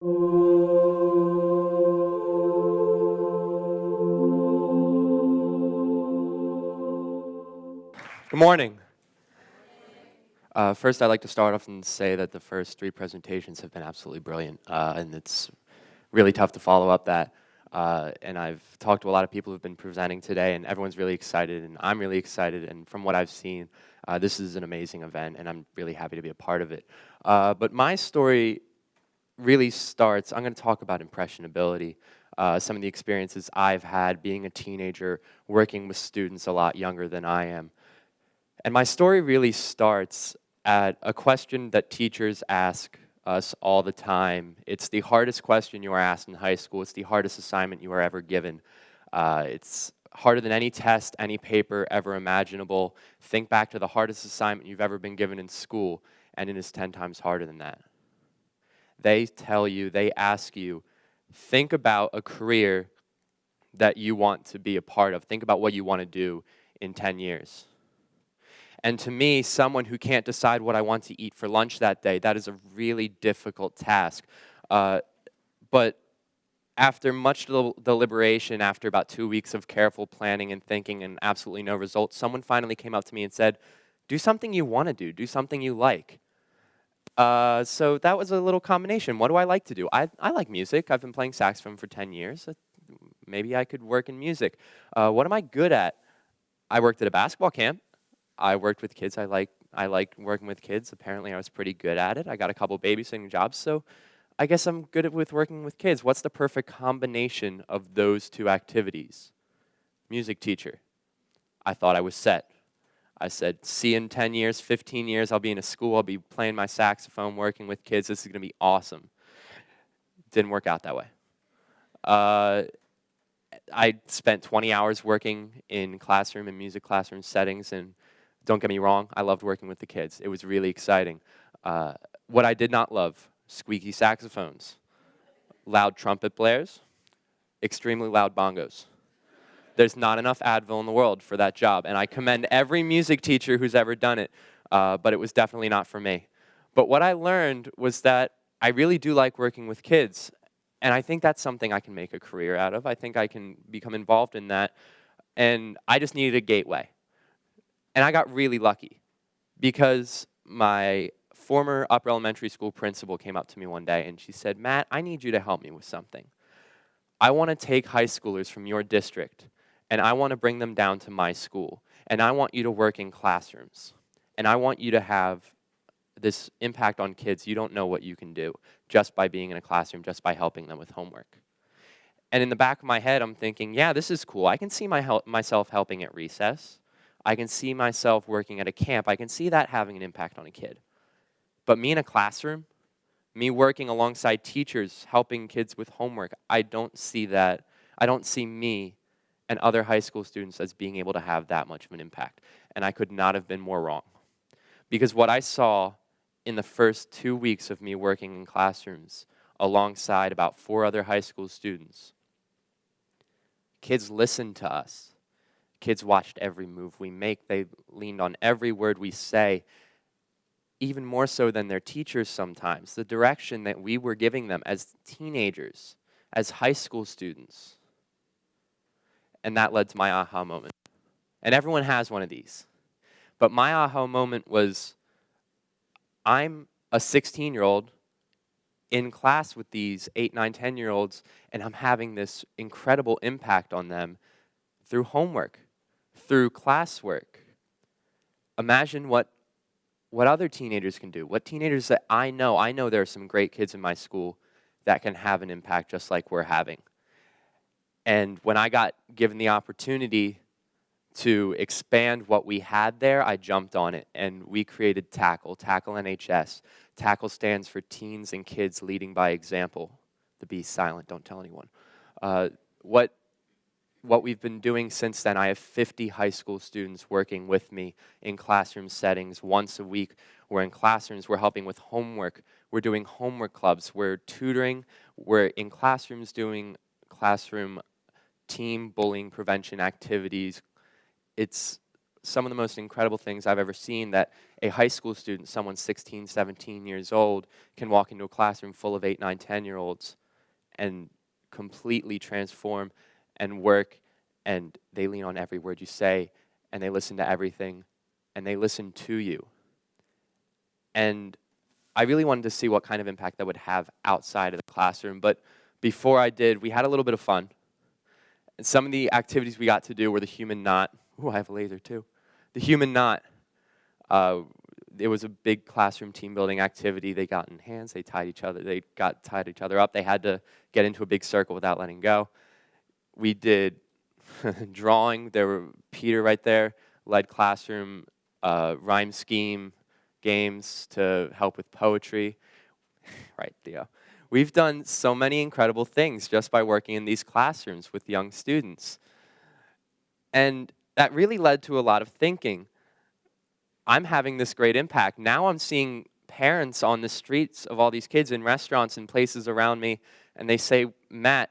Good morning. First, I'd like to start off and say that the first three presentations have been absolutely brilliant, and it's really tough to follow up that. And I've talked to a lot of people who've been presenting today, and everyone's really excited, and I'm really excited, and from what I've seen, this is an amazing event, and I'm really happy to be a part of it. But my story really starts, I'm going to talk about impressionability, some of the experiences I've had being a teenager, working with students a lot younger than I am. And my story really starts at a question that teachers ask us all the time. It's the hardest question you are asked in high school. It's the hardest assignment you are ever given. It's harder than any test, any paper ever imaginable. Think back to the hardest assignment you've ever been given in school, and it is 10 times harder than that. They tell you, they ask you, think about a career that you want to be a part of. Think about what you want to do in 10 years. And to me, someone who can't decide what I want to eat for lunch that day, that is a really difficult task. But after much deliberation, after about 2 weeks of careful planning and thinking and absolutely no results, someone finally came up to me and said, do something you want to do something you like. So that was a little combination. What do I like to do? I like music. I've been playing saxophone for 10 years. Maybe I could work in music. What am I good at? I worked at a basketball camp. I worked with kids. I liked working with kids. Apparently, I was pretty good at it. I got a couple babysitting jobs, so I guess I'm good with working with kids. What's the perfect combination of those two activities? Music teacher. I thought I was set. I said, see you in 10 years, 15 years, I'll be in a school, I'll be playing my saxophone, working with kids. This is going to be awesome. Didn't work out that way. I spent 20 hours working in classroom and music classroom settings, and don't get me wrong, I loved working with the kids. It was really exciting. What I did not love, squeaky saxophones, loud trumpet blares, extremely loud bongos. There's not enough Advil in the world for that job, and I commend every music teacher who's ever done it, but it was definitely not for me. But what I learned was that I really do like working with kids, and I think that's something I can make a career out of. I think I can become involved in that, and I just needed a gateway. And I got really lucky because my former upper elementary school principal came up to me one day and she said, Matt, I need you to help me with something. I want to take high schoolers from your district and I want to bring them down to my school. And I want you to work in classrooms. And I want you to have this impact on kids. You don't know what you can do just by being in a classroom, just by helping them with homework. And in the back of my head, I'm thinking, yeah, this is cool. I can see myself helping at recess. I can see myself working at a camp. I can see that having an impact on a kid. But me in a classroom, me working alongside teachers, helping kids with homework, I don't see that. I don't see me and other high school students as being able to have that much of an impact. And I could not have been more wrong. Because what I saw in the first 2 weeks of me working in classrooms alongside about 4 other high school students, kids listened to us. Kids watched every move we make. They leaned on every word we say, even more so than their teachers sometimes. The direction that we were giving them as teenagers, as high school students. And that led to my aha moment. And everyone has one of these. But my aha moment was, I'm a 16-year-old in class with these 8, 9, 10-year-olds, and I'm having this incredible impact on them through homework, through classwork. Imagine what other teenagers can do, what teenagers that I know there are some great kids in my school that can have an impact just like we're having. And when I got given the opportunity to expand what we had there, I jumped on it, and we created T.A.K.L.E, T.A.K.L.E NHS. T.A.K.L.E stands for Teens and Kids Leading by Example. The B is silent, don't tell anyone. What we've been doing since then, I have 50 high school students working with me in classroom settings once a week. We're in classrooms, we're helping with homework, we're doing homework clubs, we're tutoring, we're in classrooms doing classroom team bullying prevention activities. It's some of the most incredible things I've ever seen, that a high school student, someone 16, 17 years old, can walk into a classroom full of 8, 9, 10-year-olds and completely transform and work, and they lean on every word you say, and they listen to everything, and they listen to you. And I really wanted to see what kind of impact that would have outside of the classroom, but before I did, we had a little bit of fun. And some of the activities we got to do were the human knot. Ooh, I have a laser too. The human knot. It was a big classroom team building activity. They got in hands, they tied each other up. They had to get into a big circle without letting go. We did drawing. Peter right there led classroom rhyme scheme games to help with poetry. Right, Theo. We've done so many incredible things just by working in these classrooms with young students. And that really led to a lot of thinking. I'm having this great impact. Now I'm seeing parents on the streets of all these kids in restaurants and places around me, and they say, Matt,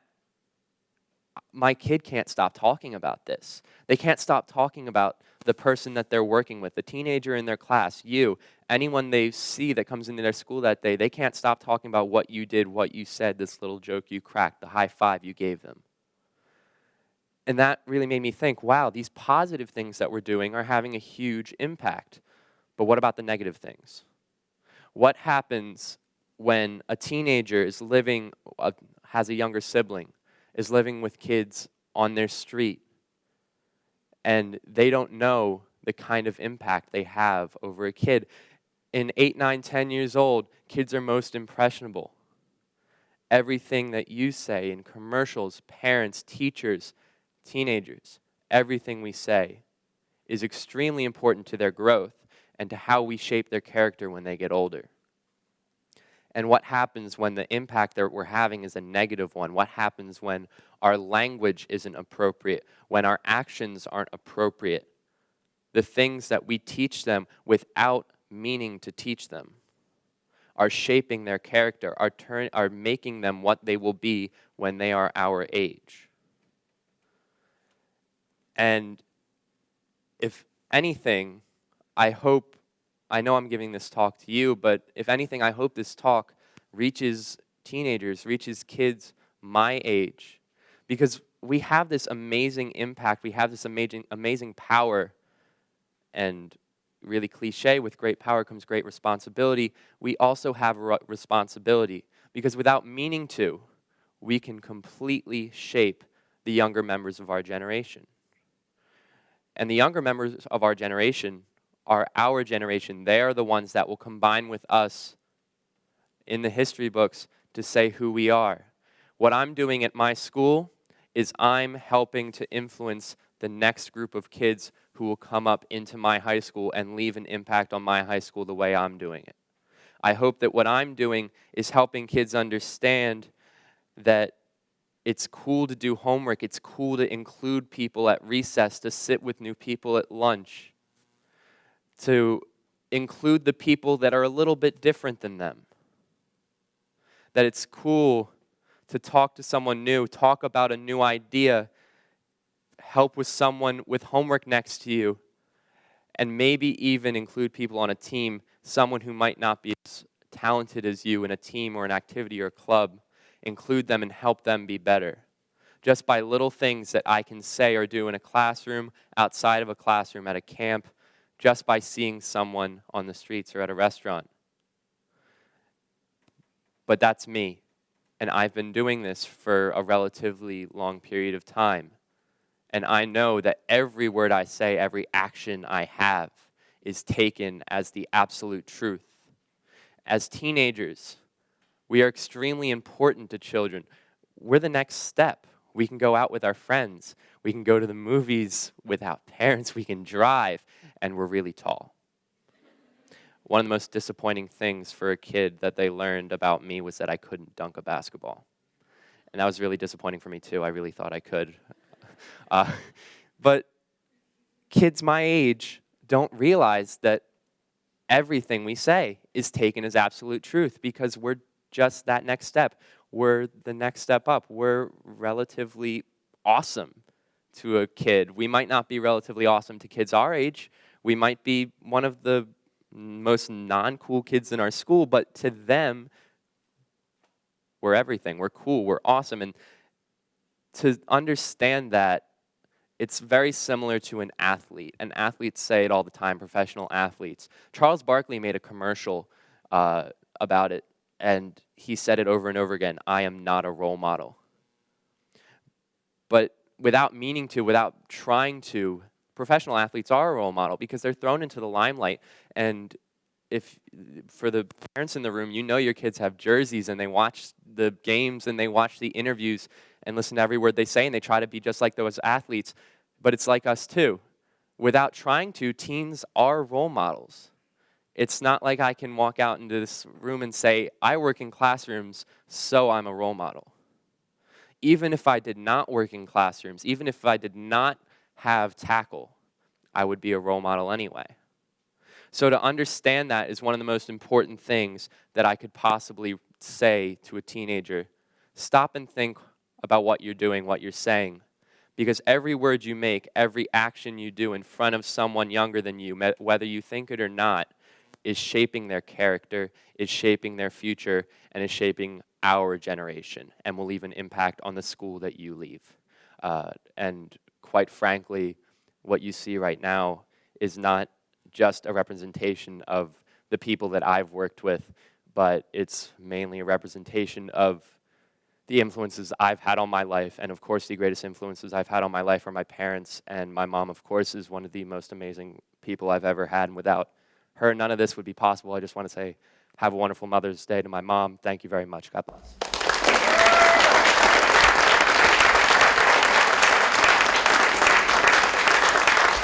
my kid can't stop talking about this. They can't stop talking about the person that they're working with, the teenager in their class, you, anyone they see that comes into their school that day. They can't stop talking about what you did, what you said, this little joke you cracked, the high five you gave them. And that really made me think, wow, these positive things that we're doing are having a huge impact. But what about the negative things? What happens when a teenager is has a younger sibling, is living with kids on their street, and they don't know the kind of impact they have over a kid? In 8, 9, 10 years old, kids are most impressionable. Everything that you say in commercials, parents, teachers, teenagers, everything we say is extremely important to their growth and to how we shape their character when they get older. And what happens when the impact that we're having is a negative one? What happens when our language isn't appropriate, when our actions aren't appropriate? The things that we teach them without meaning to teach them are shaping their character, are making them what they will be when they are our age. And if anything, I know I'm giving this talk to you, but if anything, I hope this talk reaches teenagers, reaches kids my age, because we have this amazing impact, we have this amazing power, and really cliche, with great power comes great responsibility. We also have a responsibility, because without meaning to, we can completely shape the younger members of our generation. And the younger members of our generation are our generation. They are the ones that will combine with us in the history books to say who we are. What I'm doing at my school is I'm helping to influence the next group of kids who will come up into my high school and leave an impact on my high school the way I'm doing it. I hope that what I'm doing is helping kids understand that it's cool to do homework, it's cool to include people at recess, to sit with new people at lunch, to include the people that are a little bit different than them. That it's cool to talk to someone new, talk about a new idea, help with someone with homework next to you, and maybe even include people on a team, someone who might not be as talented as you in a team or an activity or club. Include them and help them be better. Just by little things that I can say or do in a classroom, outside of a classroom, at a camp, just by seeing someone on the streets or at a restaurant. But that's me, and I've been doing this for a relatively long period of time. And I know that every word I say, every action I have, is taken as the absolute truth. As teenagers, we are extremely important to children. We're the next step. We can go out with our friends. We can go to the movies without parents. We can drive, and we're really tall. One of the most disappointing things for a kid that they learned about me was that I couldn't dunk a basketball. And that was really disappointing for me too. I really thought I could. But kids my age don't realize that everything we say is taken as absolute truth, because we're just that next step. We're the next step up. We're relatively awesome to a kid. We might not be relatively awesome to kids our age. We might be one of the most non-cool kids in our school, but to them, we're everything. We're cool. We're awesome. And to understand that, it's very similar to an athlete. And athletes say it all the time, professional athletes. Charles Barkley made a commercial about it, and he said it over and over again, I am not a role model. But without meaning to, without trying to, professional athletes are a role model because they're thrown into the limelight. And if, for the parents in the room, you know your kids have jerseys and they watch the games and they watch the interviews and listen to every word they say and they try to be just like those athletes. But it's like us too. Without trying to, teens are role models. It's not like I can walk out into this room and say, I work in classrooms, so I'm a role model. Even if I did not work in classrooms, even if I did not have T.A.K.L.E, I would be a role model anyway. So to understand that is one of the most important things that I could possibly say to a teenager. Stop and think about what you're doing, what you're saying. Because every word you make, every action you do in front of someone younger than you, whether you think it or not, is shaping their character, is shaping their future, and is shaping our generation, and will leave an impact on the school that you leave. And quite frankly, what you see right now is not just a representation of the people that I've worked with, but it's mainly a representation of the influences I've had on my life, and of course the greatest influences I've had on my life are my parents, and my mom, of course, is one of the most amazing people I've ever had, and without her, none of this would be possible. I just want to say, have a wonderful Mother's Day to my mom. Thank you very much. God bless.